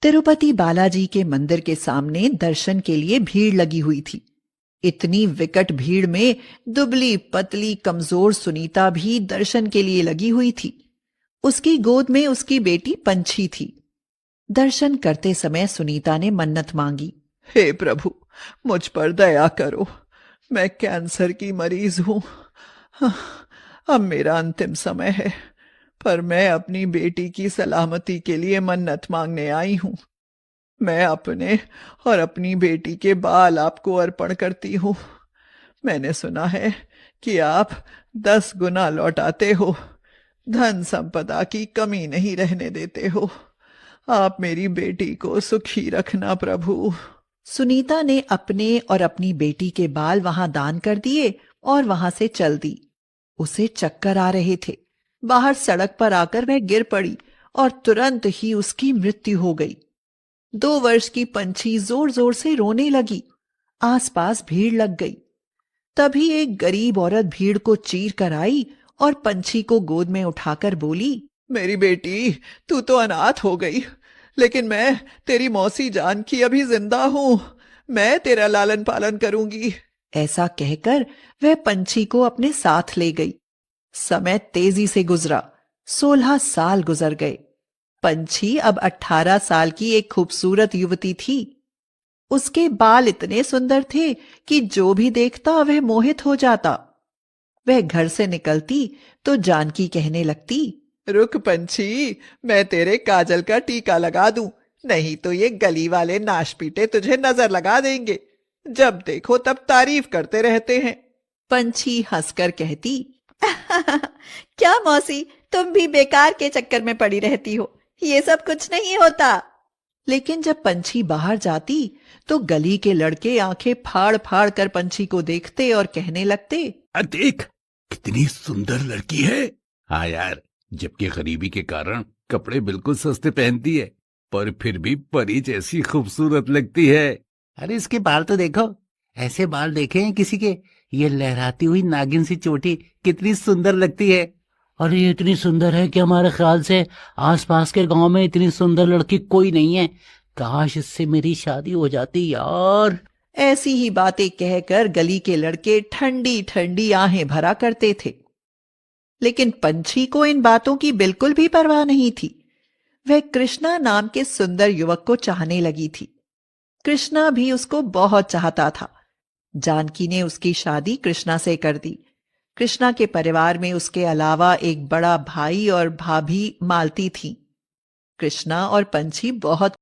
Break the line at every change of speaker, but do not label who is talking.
तिरुपति बालाजी के मंदिर के सामने दर्शन के लिए भीड़ लगी हुई थी। इतनी विकट भीड़ में दुबली पतली कमजोर सुनीता भी दर्शन के लिए लगी हुई थी। उसकी गोद में उसकी बेटी पंछी थी। दर्शन करते समय सुनीता ने मन्नत मांगी,
हे प्रभु, मुझ पर दया करो। मैं कैंसर की मरीज हूं। अब मेरा अंतिम समय है, पर मैं अपनी बेटी की सलामती के लिए मन्नत मांगने आई हूं। मैं अपने और अपनी बेटी के बाल आपको अर्पण करती हूं। मैंने सुना है कि आप 10 गुना लौटाते हो, धन संपदा की कमी नहीं रहने देते हो। आप मेरी बेटी को सुखी रखना प्रभु।
सुनीता ने अपने और अपनी बेटी के बाल वहां दान कर दिए और वहां से चल दी। उसे चक्कर आ रहे थे। बाहर सड़क पर आकर वह गिर पड़ी और तुरंत ही उसकी मृत्यु हो गई। 2 वर्ष की पंछी जोर जोर से रोने लगी। आसपास भीड़ लग गई। तभी एक गरीब औरत भीड़ को चीर कर आई और पंछी को गोद में उठाकर बोली,
मेरी बेटी, तू तो अनाथ हो गई, लेकिन मैं तेरी मौसी जान की अभी जिंदा हूं। मैं तेरा लालन पालन करूंगी।
ऐसा कहकर वह पंछी को अपने साथ ले गई। समय तेजी से गुजरा। 16 साल गुजर गए। पंछी अब 18 साल की एक खूबसूरत युवती थी। उसके बाल इतने सुंदर थे कि जो भी देखता वह मोहित हो जाता। वह घर से निकलती तो जानकी कहने लगती,
रुक पंछी, मैं तेरे काजल का टीका लगा दूं, नहीं तो ये गली वाले नाशपीटे तुझे नजर लगा देंगे। जब देखो तब तारीफ करते रहते हैं।
पंछी हंसकर कहती, क्या मौसी, तुम भी बेकार के चक्कर में पड़ी रहती हो, ये सब कुछ नहीं होता। लेकिन जब पंछी बाहर जाती तो गली के लड़के आंखें फाड़ फाड़ कर पंछी को देखते और कहने लगते,
देख, कितनी सुंदर लड़की है। हाँ यार, जबकि गरीबी के कारण कपड़े बिल्कुल सस्ते पहनती है, पर फिर भी परी जैसी खूबसूरत लगती है।
अरे इसके बाल तो देखो, ऐसे बाल देखे हैं किसी के? ये लहराती हुई नागिन सी चोटी कितनी सुंदर लगती है। और ये इतनी सुंदर है कि हमारे ख्याल से आसपास के गांव में इतनी सुंदर लड़की कोई नहीं है। काश इससे मेरी शादी हो जाती यार।
ऐसी ही बातें कहकर गली के लड़के ठंडी ठंडी आहें भरा करते थे। लेकिन पंछी को इन बातों की बिल्कुल भी परवाह नहीं थी। वह कृष्णा नाम के सुंदर युवक को चाहने लगी थी। कृष्णा भी उसको बहुत चाहता था। जानकी ने उसकी शादी कृष्णा से कर दी। कृष्णा के परिवार में उसके अलावा एक बड़ा भाई और भाभी मालती थी। कृष्णा और पंछी बहुत